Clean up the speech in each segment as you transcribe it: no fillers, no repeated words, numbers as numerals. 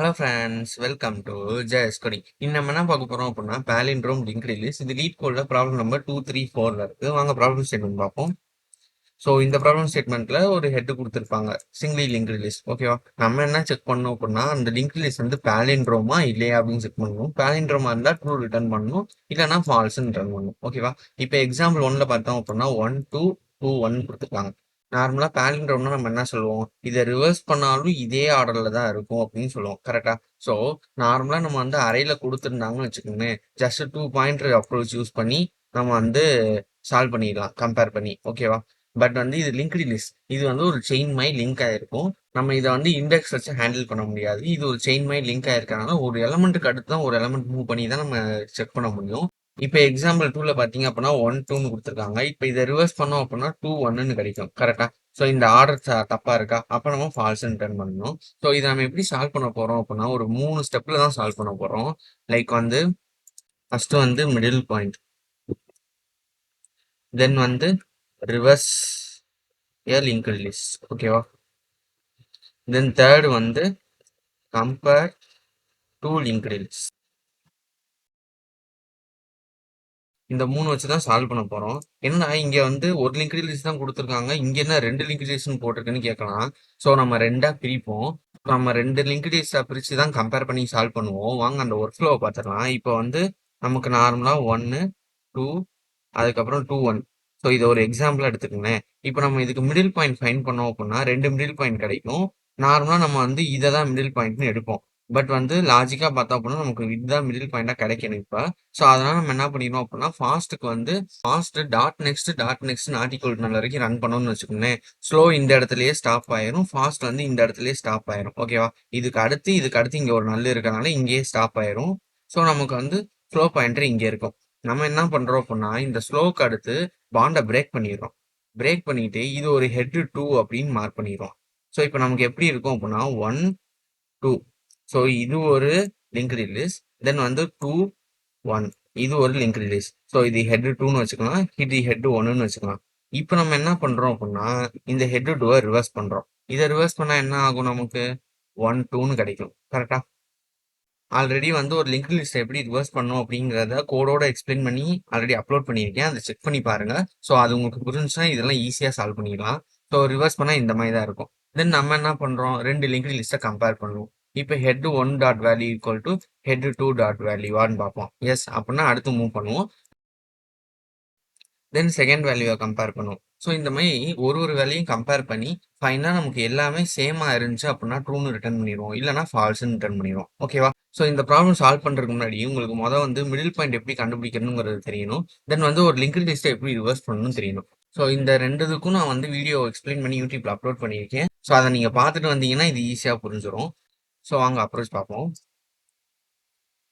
Hello friends, welcome to Jayas coding. இன்னும் நம்ம என்ன பார்க்க போறோம் அப்படின்னா பாலிண்ட்ரோம் லிங்க் ரிலீஸ். இது லீட் கோட்ல ப்ராப்ளம் நம்பர் 234 இருக்கு. வாங்க ப்ராப்ளம் ஸ்டேட்மெண்ட் பார்ப்போம். ஸோ இந்த ப்ராப்ளம் ஸ்டேட்மெண்ட்ல ஒரு ஹெட் கொடுத்துருப்பாங்க, சிங்கிளி லிங்க் ரிலீஸ். ஓகேவா, நம்ம என்ன செக் பண்ணணும் அப்படின்னா அந்த லிங்க் ரிலீஸ் வந்து பாலிண்ட்ரோமா இல்லையா அப்படின்னு செக் பண்ணணும். பாலிண்ட்ரோமா இருந்தால் ட்ரூ ரிட்டர்ன் பண்ணணும், இல்லைன்னா ஃபால்ஸ்ன்னு ரிட்டர்ன் பண்ணணும். ஓகேவா, இப்போ எக்ஸாம்பிள் 1ல பார்த்தோம் அப்படின்னா 1 2 2 1 கொடுத்துருக்காங்க. நார்மலா பாலிண்ட்ரோம்னா நம்ம என்ன சொல்லுவோம், இதை ரிவர்ஸ் பண்ணாலும் இதே ஆர்டர்ல தான் இருக்கும் அப்படின்னு சொல்லுவோம். கரெக்டா? ஸோ நார்மலா நம்ம வந்து அறையில கொடுத்துருந்தாங்கன்னு வச்சுக்கோங்களேன், ஜஸ்ட் 2 பாயிண்டர் அப்ரோச் யூஸ் பண்ணி நம்ம வந்து சால்வ் பண்ணிடலாம் கம்பேர் பண்ணி. ஓகேவா, பட் வந்து இது லிங்க்டு லிஸ்ட். இது வந்து ஒரு செயின் மை லிங்க் ஆயிருக்கும். நம்ம இதை வந்து இண்டெக்ஸ் வச்சு ஹேண்டில் பண்ண முடியாது. இது ஒரு செயின் மை லிங்க் ஆயிருக்கனால ஒரு எலமெண்ட்டுக்கு அடுத்து தான் ஒரு எலமெண்ட் மூவ் பண்ணி தான் நம்ம செக் பண்ண முடியும். இப்போ எக்ஸாம்பிள் 2ல பாத்தீங்க அப்படின்னா 1 2 கொடுத்துருக்காங்க. இப்போ இதை ரிவர்ஸ் பண்ணோம் அப்படின்னா 2 1 கிடைக்கும். கரெக்டா? ஸோ இந்த ஆர்டர் தப்பா இருக்கா, அப்ப நம்ம ஃபால்ஸ் ரிட்டர்ன் பண்ணணும். ஸோ இதை நம்ம எப்படி சால்வ் பண்ண போறோம் அப்படின்னா ஒரு 3 ஸ்டெப்ல தான் சால்வ் பண்ண போறோம். லைக் வந்து ஃபர்ஸ்ட் வந்து மிடில் பாயிண்ட், தென் வந்து ரிவர்ஸ் லிங்க் லிஸ்ட். ஓகேவா, தென் தேர்ட் வந்து கம்பேர் டூ லிங்க்டு லிஸ்ட். இந்த 3 வச்சு தான் சால்வ் பண்ண போறோம். என்னன்னா இங்க வந்து ஒரு லிங்க்டு லிஸ்ட் தான் கொடுத்துருக்காங்க, இங்க என்ன 2 லிங்க்டு லிஸ்ட்னு போட்டிருக்குன்னு கேட்கலாம். ஸோ நம்ம 2ஆ பிரிப்போம். நம்ம 2 லிங்க்டு லிஸ்டா பிரிச்சு தான் கம்பேர் பண்ணி சால்வ் பண்ணுவோம். வாங்க அந்த ஒர்க் ஃப்ளோவை பார்த்துக்கலாம். இப்போ வந்து நமக்கு நார்மலா 1 2 அதுக்கப்புறம் 2 1. ஸோ இதை ஒரு எக்ஸாம்பிளா எடுத்துக்கோங்களேன். இப்போ நம்ம இதுக்கு மிடில் பாயிண்ட் ஃபைண்ட் பண்ணோம் அப்படின்னா 2 மிடில் பாயிண்ட் கிடைக்கும். நார்மலா நம்ம வந்து இதை தான் மிடில் பாயிண்ட்னு எடுப்போம். பட் வந்து லாஜிக்கா பார்த்தோம் அப்படின்னா நமக்கு இதுதான் மிடில் பாயிண்டா கிடைக்கணும் இப்போ. ஸோ அதனால நம்ம என்ன பண்ணிடுவோம் அப்படின்னா ஃபாஸ்ட்டுக்கு வந்து fast dot next not equal நல்ல வரைக்கும் ரன் பண்ணணும்னு வச்சுக்கோங்களேன். ஸ்லோ இந்த இடத்துலயே ஸ்டாப் ஆயிரும், ஃபாஸ்ட் வந்து இந்த இடத்துலயே ஸ்டாப் ஆயிரும். ஓகேவா, இதுக்கு அடுத்து இங்க ஒரு நல்ல இருக்கனால இங்கேயே ஸ்டாப் ஆயிரும். ஸோ நமக்கு வந்து ஃப்ளோ பாயிண்டர் இங்கே இருக்கும். நம்ம என்ன பண்றோம் அப்படின்னா இந்த ஸ்லோக்கு அடுத்து பாண்டை பிரேக் பண்ணிடுறோம். பிரேக் பண்ணிட்டு இது ஒரு ஹெட் 2 அப்படின்னு மார்க் பண்ணிடுறோம். ஸோ இப்போ நமக்கு எப்படி இருக்கும் அப்படின்னா 1 2. ஸோ இது ஒரு லிங்க் ரிலீஸ், தென் வந்து 2 1 இது ஒரு லிங்க் ரிலீஸ். ஸோ இது ஹெட் 2ன்னு வச்சுக்கலாம், இது ஹெட் 1ன்னு வச்சுக்கலாம். இப்போ நம்ம என்ன பண்றோம் அப்படின்னா இந்த ஹெட் 2 ரிவர்ஸ் பண்றோம். இதை ரிவர்ஸ் பண்ணா என்ன ஆகும், நமக்கு 1 2ன்னு கிடைக்கும். கரெக்டா? ஆல்ரெடி வந்து ஒரு லிங்க் லிஸ்ட் எப்படி ரிவர்ஸ் பண்ணும் அப்படிங்கிறத கோடோட எக்ஸ்பிளைன் பண்ணி ஆல்ரெடி அப்லோட் பண்ணியிருக்கேன், அதை செக் பண்ணி பாருங்க. ஸோ அது உங்களுக்கு புரிஞ்சுன்னா இதெல்லாம் ஈஸியாக சால்வ் பண்ணிடலாம். ஸோ ரிவர்ஸ் பண்ணால் இந்த மாதிரி தான் இருக்கும். தென் நம்ம என்ன பண்ணுறோம், 2 லிங்க் லிஸ்ட்டை கம்பேர் பண்ணுவோம். இப்போ head 1 dot value equal to head 2 dot வேல்யூவான்னு பார்ப்போம். எஸ் அப்படின்னா அடுத்து மூவ் பண்ணுவோம். தென் செகண்ட் வேல்யூவை கம்பேர் பண்ணுவோம். ஸோ இந்த மாதிரி ஒரு வேல்யூயும் கம்பேர் பண்ணி ஃபைனலாக நமக்கு எல்லாமே சேமாக இருந்துச்சு அப்படின்னா ட்ரூன்னு ரிட்டர்ன் பண்ணிடுவோம், இல்லைனா ஃபால்ஸ்ன்னு ரிட்டர்ன் பண்ணிடுவோம். ஓகேவா, ஸோ இந்த ப்ராப்ளம் சால்வ் பண்ணுறதுக்கு முன்னாடி உங்களுக்கு வந்து மிடில் பாயிண்ட் எப்படி கண்டுபிடிக்கணுங்கிறது தெரியணும். தென் வந்து ஒரு லிங்க் லிஸ்ட்டை எப்படி ரிவர்ஸ் பண்ணணும்னு தெரியணும். ஸோ இந்த ரெண்டுக்கும் நான் வந்து வீடியோ எக்ஸ்பிளைன் பண்ணி யூடியூப்ல அப்லோட் பண்ணியிருக்கேன். ஸோ அதை நீங்கள் பார்த்துட்டு வந்தீங்கன்னா இது ஈஸியாக புரிஞ்சிடும். ஸோ வாங்க அப்ரோச் பார்ப்போம்.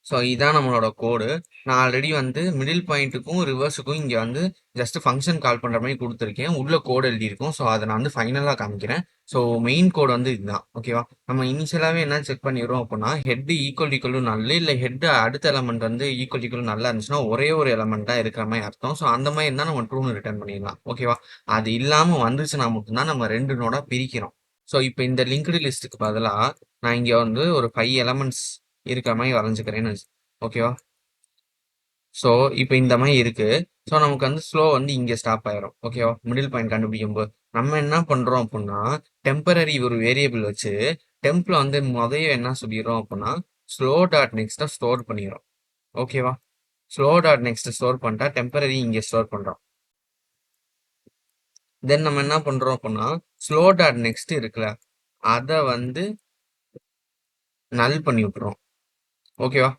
ஸோ இதான் நம்மளோட கோடு. நான் ஆல்ரெடி வந்து மிடில் பாயிண்ட்டுக்கும் ரிவர்ஸுக்கும் இங்கே வந்து ஜஸ்ட் ஃபங்க்ஷன் கால் பண்ணுற மாதிரி கொடுத்துருக்கேன். உள்ள கோடு எழுதியிருக்கும். ஸோ அதை நான் வந்து ஃபைனலாக காமிக்கிறேன். ஸோ மெயின் கோடு வந்து இதுதான். ஓகேவா, நம்ம இனிஷியலாகவே என்ன செக் பண்ணிடுறோம் அப்படின்னா ஹெட் ஈக்குவல் நல்ல, இல்லை ஹெட் அடுத்த எலமெண்ட் வந்து ஈக்குவல் நல்லா இருந்துச்சுன்னா ஒரே ஒரு எலமெண்ட் தான் இருக்கிற மாதிரி அர்த்தம். ஸோ அந்த மாதிரி இருந்தால் நம்ம ட்ரூன்னு ரிட்டர்ன் பண்ணிடலாம். ஓகேவா, அது இல்லாமல் வந்துச்சுன்னா மட்டும்தான் நம்ம 2 நோடாக பிரிக்கிறோம். ஸோ இப்போ இந்த லிங்க்டு லிஸ்ட்டுக்கு பதிலாக நான் இங்கே வந்து ஒரு 5 எலமெண்ட்ஸ் இருக்கிற மாதிரி வரைஞ்சுக்கிறேன்னு. ஓகேவா, ஸோ இப்போ இந்த மாதிரி இருக்கு. ஸோ நமக்கு வந்து ஸ்லோ வந்து இங்கே ஸ்டாப் ஆயிரும். ஓகேவா, மிடில் பாயிண்ட் கண்டுபிடிக்கும் போது நம்ம என்ன பண்றோம் அப்படின்னா டெம்பரரி ஒரு வேரியபிள் வச்சு டெம்ப்ல வந்து முதல்ல என்ன சொல்லிடுறோம் அப்படின்னா ஸ்லோ டாட் நெக்ஸ்ட்டை ஸ்டோர் பண்ணிடுறோம். ஓகேவா, ஸ்லோ டாட் நெக்ஸ்ட் ஸ்டோர் பண்ணிட்டா டெம்பரரி இங்கே ஸ்டோர் பண்றோம். தென் நம்ம என்ன பண்றோம் அப்படின்னா ஸ்லோ டாட் நெக்ஸ்ட் இருக்குல்ல, அதை வந்து நல் பண்ணி விட்டுறோம். ஓகேவா,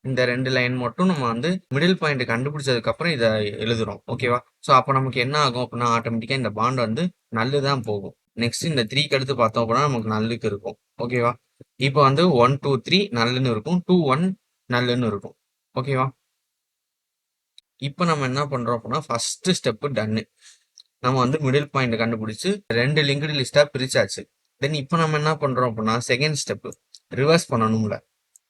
இந்த 2 லைன் மட்டும் நம்ம வந்து மிடில் பாயிண்ட் கண்டுபிடிச்சதுக்கு அப்புறம் இதை எழுதுறோம். ஓகேவா, ஸோ அப்போ நமக்கு என்ன ஆகும் அப்படின்னா ஆட்டோமேட்டிக்கா இந்த பாண்ட் வந்து நல்லு தான் போகும். நெக்ஸ்ட் இந்த 3க்கு அடுத்து பார்த்தோம் அப்படின்னா நமக்கு நல்லுக்கு இருக்கும். ஓகேவா, இப்போ வந்து 1 2 3 நல்லுன்னு இருக்கும், 2 1 நல்லுன்னு இருக்கும். ஓகேவா, இப்போ நம்ம என்ன பண்றோம் அப்படின்னா ஃபர்ஸ்ட் ஸ்டெப் டன்னு. நம்ம வந்து மிடில் பாயிண்ட் கண்டுபிடிச்சு 2 லிங்க்டு லிஸ்டா பிரிச்சாச்சு. தென் இப்போ நம்ம என்ன பண்றோம் அப்படின்னா செகண்ட் ஸ்டெப் ரிவர்ஸ் பண்ணணும்ல.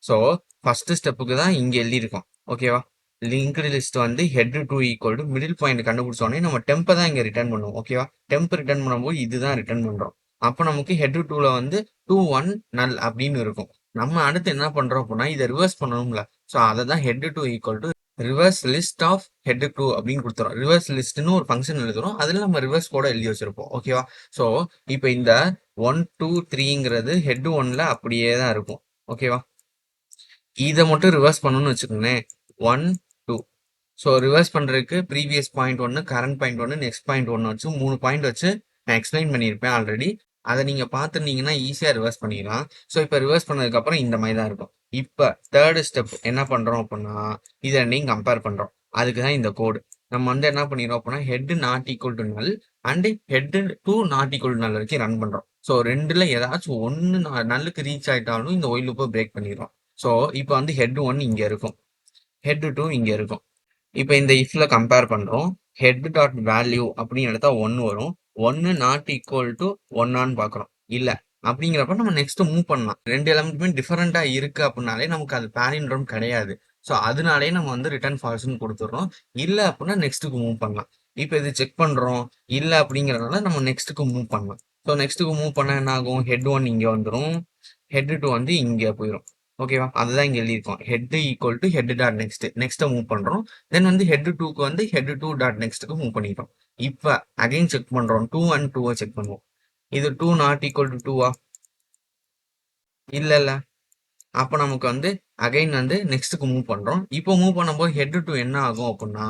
ஸோ ஃபர்ஸ்ட் ஸ்டெப்புக்கு தான் இங்கே எழுதியிருக்கோம். ஓகேவா, லிங்க்டு லிஸ்ட் வந்து head 2 equal to middle point கண்டுபிடிச்சோடனே நம்ம டெம்பை தான் இங்கே ரிட்டர்ன் பண்ணுவோம். ஓகேவா, டெம்ப் ரிட்டர்ன் பண்ணும்போது இதுதான் ரிட்டர்ன் பண்ணுறோம். அப்ப நமக்கு ஹெட் 2ல வந்து 2 1 நல் அப்படின்னு இருக்கும். நம்ம அடுத்து என்ன பண்றோம் அப்படின்னா இதை ரிவர்ஸ் பண்ணணும்ல. ஸோ அதை தான் head 2 equal to reverse list of head 2 அப்படின்னு கொடுத்துரும். ரிவர்ஸ் லிஸ்ட்னு ஒரு ஃபங்க்ஷன் எழுதுறோம். அதுல நம்ம ரிவர்ஸ் கூட எழுதி வச்சிருப்போம். ஓகேவா? ஸோ இப்போ இந்த 1 2 3ங்கிறது ஹெட் 1ல அப்படியே தான் இருக்கும். ஓகேவா? இதை மட்டும் ரிவர்ஸ் பண்ணணும்னு வச்சுக்கோங்களேன். 1 2. ஸோ ரிவர்ஸ் பண்றதுக்கு ப்ரீவியஸ் பாயிண்ட் ஒன்று, கரண்ட் பாயிண்ட் ஒன்று, நெக்ஸ்ட் பாயிண்ட் ஒன்று வச்சு 3 பாயிண்ட் வச்சு நான் எக்ஸ்பிளைன் பண்ணியிருப்பேன் ஆல்ரெடி. அதை நீங்க பார்த்துருந்தீங்கன்னா ஈஸியா ரிவர்ஸ் பண்ணிடலாம். ஸோ இப்போ ரிவர்ஸ் பண்ணதுக்கு அப்புறம் இந்த மாதிரி தான் இருக்கும். இப்போ தேர்டு ஸ்டெப் என்ன பண்றோம் அப்படின்னா இதை ரெண்டையும் கம்பேர் பண்றோம். அதுக்கு தான் இந்த கோடு. நம்ம வந்து என்ன பண்ணிடுறோம் அப்படின்னா head not equal to null and head two not equal to null வரைக்கும் ரன் பண்றோம். ஸோ ரெண்டுல ஏதாச்சும் ஒன்று நல்லுக்கு ரீச் ஆயிட்டாலும் இந்த ஒயில் லூப்பை பிரேக் பண்ணிடுறோம். ஸோ இப்போ வந்து ஹெட் 1 இங்க இருக்கும், ஹெட் 2 இங்க இருக்கும். இப்போ இந்த இஃப்ல கம்பேர் பண்றோம். ஹெட் டாட் வேல்யூ அப்படின்னு எடுத்தா 1 வரும். 1 நாட் ஈக்குவல் டு 1ஆன்னு பாக்குறோம். இல்ல அப்படிங்கிறப்ப நம்ம நெக்ஸ்ட் மூவ் பண்ணலாம். ரெண்டு எலமெண்ட்டுமே டிஃபரெண்டா இருக்கு அப்படின்னாலே நமக்கு அது பாலிண்ட்ரோம் கிடையாது. ஸோ அதனாலே நம்ம வந்து ரிட்டர்ன் ஃபால்ஸ்னு கொடுத்துடுறோம். இல்ல அப்படின்னா நெக்ஸ்ட்டுக்கு மூவ் பண்ணலாம். இப்போ இது செக் பண்றோம். இல்ல அப்படிங்கறதுனால நம்ம நெக்ஸ்ட்டுக்கு மூவ் பண்ணலாம். ஸோ நெக்ஸ்ட்டுக்கு மூவ் பண்ண என்ன ஆகும்? ஹெட் 1 இங்க வந்துடும், ஹெட் 2 வந்து இங்க போயிடும். ஓகேவா? அதுதான் இங்க எழுதியிருக்கோம். Head equal to head dot next move பண்றோம். தென் வந்து ஹெட் 2க்கு வந்து ஹெட் 2 டாட் நெக்ஸ்ட்டுக்கு மூவ் பண்ணிட்டோம். இப்போ அகைன் செக் பண்றோம். 2 அண்ட் 2 செக் பண்ணுவோம். இது 2 நாட் ஈக்குவல் டு 2வா? இல்ல இல்ல. அப்போ நமக்கு வந்து அகைன் வந்து நெக்ஸ்ட்டுக்கு மூவ் பண்றோம். இப்போ மூவ் பண்ணும்போது ஹெட் 2 என்ன ஆகும் அப்படின்னா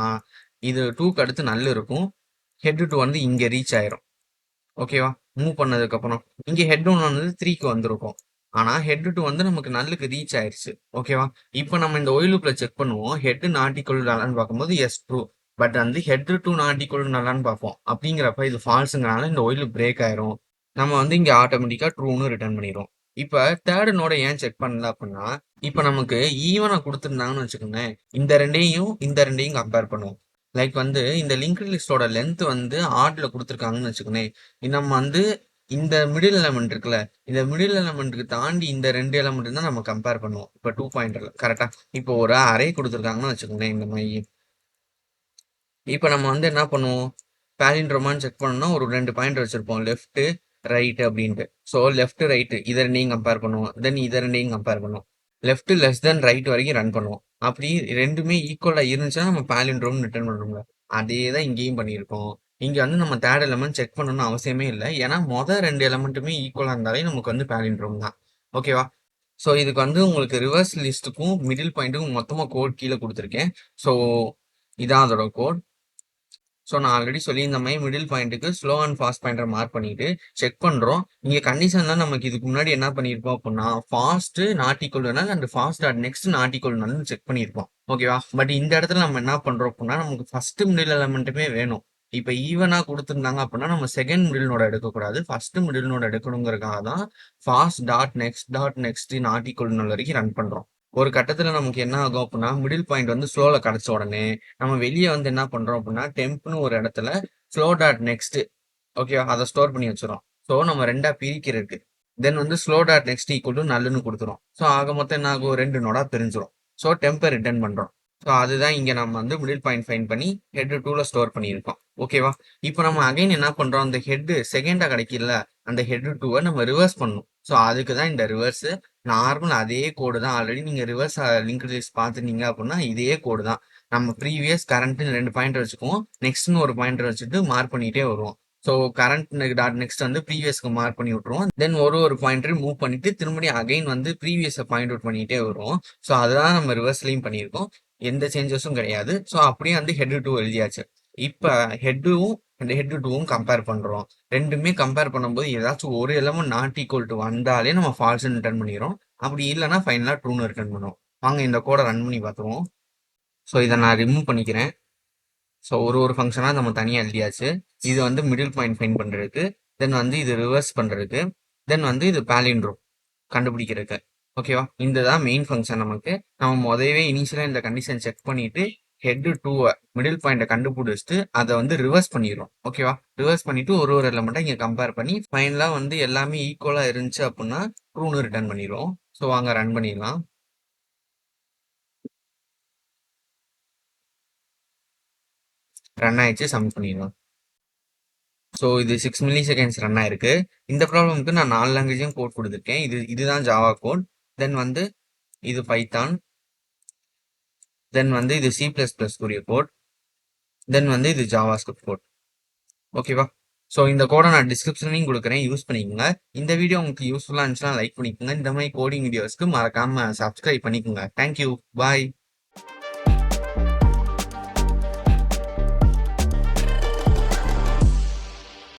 இது 2க்கு அடுத்து நல் இருக்கும். ஹெட் 2 வந்து இங்க ரீச் ஆயிரும். ஓகேவா? மூவ் பண்ணதுக்கு அப்புறம் இங்க ஹெட் 1 வந்து 3க்கு வந்திருக்கும். ஆனா ஹெட் 2 வந்து நமக்கு நல்லுக்கு ரீச் ஆயிருச்சு. ஓகேவா? இப்போ நம்ம இந்த ஒயில் லூப்ல செக் பண்ணுவோம். ஹெட் நாட் ஈக்குவல் நல்லான்னு பார்க்கும்போது எஸ் ட்ரூ. பட் வந்து ஹெட் 2 நாட் ஈக்குவல் நல்லான்னு பார்ப்போம். அப்படிங்கிறப்ப இது ஃபால்ஸுங்கனால இந்த ஒயில் பிரேக் ஆயிரும். நம்ம வந்து இங்க ஆட்டோமேட்டிக்கா ட்ரூன்னு ரிட்டர்ன் பண்ணிடுவோம். இப்ப தேர்ட் நோட ஏன் செக் பண்ணல அப்படின்னா இப்ப நமக்கு ஈவனா கொடுத்துருந்தாங்கன்னு வச்சுக்கோங்களேன். இந்த ரெண்டையும் கம்பேர் பண்ணுவோம். லைக் வந்து இந்த லிங்க்டு லிஸ்டோட லென்த் வந்து ஆட்ல கொடுத்துருக்காங்கன்னு வச்சுக்கோங்களேன். நம்ம வந்து இந்த மிடில் எலமெண்ட் இருக்குல்ல, இந்த மிடில் எலமெண்ட்டுக்கு தாண்டி இந்த ரெண்டு எலமெண்ட் தான் நம்ம கம்பேர் பண்ணுவோம். இப்போ 2 பாயிண்டர்ல கரெக்டா. இப்போ ஒரு அரே கொடுத்துருக்காங்கன்னு வச்சுக்கோங்களேன் இந்த மாதிரி. இப்போ நம்ம வந்து என்ன பண்ணுவோம்? பாலிண்ட்ரோமான்னு செக் பண்ணணும்னா ஒரு 2 பாயிண்டர் வச்சிருப்போம், லெஃப்ட் ரைட் அப்படின்ட்டு. ஸோ லெஃப்ட் ரைட் இதை ரெண்டையும் கம்பேர் பண்ணுவோம். தென் இதை ரெண்டையும் கம்பேர் பண்ணுவோம். லெஃப்ட் லெஸ் தென் ரைட் வரைக்கும் ரன் பண்ணுவோம். அப்படி ரெண்டுமே ஈக்குவலா இருந்துச்சுன்னா நம்ம பாலிண்ட்ரோம் ரிட்டர்ன் பண்ணுவோம்ல. அதே தான் இங்கேயும் பண்ணியிருக்கோம். இங்க வந்து நம்ம தேர்ட் எலமெண்ட் செக் பண்ணணும்னு அவசியமே இல்லை. ஏன்னா மொதல் ரெண்டு எலமெண்ட்டுமே ஈக்குவலா இருந்தாலே நமக்கு வந்து பாலிண்ட்ரோம் தான். ஓகேவா? ஸோ இதுக்கு வந்து உங்களுக்கு ரிவர்ஸ் லிஸ்ட்டுக்கும் மிடில் பாயிண்ட்டுக்கும் மொத்தமாக கோட் கீழே கொடுத்துருக்கேன். ஸோ இதான் அதோட கோட். ஸோ நான் ஆல்ரெடி சொல்லியிருந்த மாதிரி மிடில் பாயிண்ட்டுக்கு slow and fast pointer mark பண்ணிட்டு செக் பண்ணுறோம். இங்கே கண்டிஷன்லாம் நமக்கு இதுக்கு முன்னாடி என்ன பண்ணியிருப்போம் அப்படின்னா fast not equal and fast dot next not equal check பண்ணியிருப்போம். ஓகேவா? பட் இந்த இடத்துல நம்ம என்ன பண்ணுறோம் அப்படின்னா நமக்கு ஃபர்ஸ்ட் மிடில் எலமெண்ட்டுமே வேணும். இப்போ ஈவனா கொடுத்துருந்தாங்க அப்படின்னா நம்ம செகண்ட் மிடில் நோட எடுக்கக்கூடாது, ஃபர்ஸ்ட் மிடில் நோட எடுக்கணுங்கிறதுக்காக தான் fast dot next not equal வரைக்கும் ரன் பண்ணுறோம். ஒரு கட்டத்துல நமக்கு என்ன ஆகும் அப்படின்னா மிடில் பாயிண்ட் வந்து ஸ்லோல கிடைச்ச உடனே நம்ம வெளியே வந்து என்ன பண்றோம் அப்படின்னா டெம்ப்னு ஒரு இடத்துல ஸ்லோ டாட் நெக்ஸ்ட், ஓகேவா, அதை ஸ்டோர் பண்ணி வச்சிடும். ஸோ நம்ம ரெண்டா பிரிக்கிறதுக்கு தென் வந்து slow dot next equal to நல்லுன்னு கொடுத்துரும். ஸோ ஆக மொத்தம் என்ன ஆகும்? ரெண்டு நோடா பிரிஞ்சிடும். ஸோ டெம்பை ரிட்டர்ன் பண்றோம். ஸோ அதுதான் இங்க நம்ம வந்து மிடில் பாயிண்ட் ஃபைன் பண்ணி ஹெட் 2ல ஸ்டோர் பண்ணியிருக்கோம். ஓகேவா? இப்போ நம்ம அகைன் என்ன பண்றோம்? அந்த ஹெட் செகண்டா கிடைக்கல, அந்த ஹெட் 2வை நம்ம ரிவர்ஸ் பண்ணணும். ஸோ அதுக்கு தான் இந்த ரிவர்ஸ். நார்மல் அதே கோடு தான். ஆல்ரெடி நீங்க ரிவர்ஸ் லிங்க் லிஸ்ட் பார்த்துட்டீங்க அப்படின்னா இதே கோடு தான். நம்ம ப்ரீவியஸ் கரண்ட்னு 2 பாயிண்டர் வச்சுக்குவோம், நெக்ஸ்ட்னு ஒரு பாயிண்டர் வச்சுட்டு மார்க் பண்ணிட்டே வருவோம். ஸோ கரண்ட் டாட் நெக்ஸ்ட் வந்து ப்ரீவியஸ்க்கு மார்க் பண்ணி விட்டுருவோம். தென் ஒரு பாயிண்டர் மூவ் பண்ணிட்டு திரும்பி அகைன் வந்து ப்ரீவியஸை பாயிண்ட் அவுட் பண்ணிட்டே வருவோம். ஸோ அதுதான் நம்ம ரிவர்ஸ்லையும் பண்ணியிருக்கோம். எந்த சேஞ்சஸும் கிடையாது. ஸோ அப்படியே வந்து ஹெட் 2 எழுதியாச்சு. இப்போ ஹெட்டும் ஹெட் 2வும் கம்பேர் பண்றோம். ரெண்டுமே கம்பேர் பண்ணும்போது ஏதாச்சும் ஒரு எலமெண்ட் நாட் ஈக்குவல் டு வந்தாலே நம்ம ஃபால்ஸ் ரிட்டர்ன் பண்ணிடுறோம். அப்படி இல்லைன்னா ஃபைனலா ட்ரூன்னு ரிட்டர்ன் பண்ணுவோம். வாங்க இந்த கோடை ரன் பண்ணி பார்த்துருவோம். ஸோ இதை நான் ரிமூவ் பண்ணிக்கிறேன். ஸோ ஒரு ஃபங்க்ஷனாக நம்ம தனியாக எழுதியாச்சு. இது வந்து மிடில் பாயிண்ட் ஃபைண்ட் பண்ணுறதுக்கு, தென் வந்து இது ரிவர்ஸ் பண்ணுறதுக்கு, தென் வந்து இது பாலிண்ட்ரோம் கண்டுபிடிக்கிறதுக்கு. ஓகேவா? இந்த தான் மெயின் ஃபங்க்ஷன் நமக்கு. நம்ம முதவே இனிஷியலாக இந்த கண்டிஷன் செக் பண்ணிட்டு ஹெட் 2 மிடில் பாயிண்ட்டை கண்டுபிடிச்சிட்டு அதை வந்து ரிவர்ஸ் பண்ணிடுறோம். ஓகேவா? ரிவர்ஸ் பண்ணிட்டு ஒரு எலமெண்ட்டை இங்கே கம்பேர் பண்ணி ஃபைனலாக வந்து எல்லாமே ஈக்குவலாக இருந்துச்சு அப்படின்னா ட்ரூன்னு ரிட்டர்ன் பண்ணிடுவோம். ஸோ வாங்க ரன் பண்ணிடலாம். ரன் ஆயிடுச்சு, சப்மிட் பண்ணிடலாம். ஸோ இது 6 மில்லி செகண்ட்ஸ் ரன் ஆயிருக்கு. இந்த ப்ராப்ளம்க்கு நான் 4 லாங்குவேஜையும் கோட் கொடுத்துருக்கேன். இதுதான் ஜாவா கோட். தென் வந்து இது பைத்தான். தென் வந்து இது C++ உரிய கோட். தென் வந்து இது ஜாவா ஸ்கிரிப்ட் கோட். ஓகேவா? ஸோ இந்த கோடை நான் டிஸ்கிரிப்ஷன்லையும் கொடுக்குறேன், யூஸ் பண்ணிக்கோங்க. இந்த வீடியோ உங்களுக்கு யூஸ்ஃபுல்லாக இருந்துச்சுன்னா லைக் பண்ணிக்கோங்க. இந்த மாதிரி கோடிங் வீடியோஸ்க்கு மறக்காம சப்ஸ்கிரைப் பண்ணிக்கோங்க. தேங்க்யூ. பாய்.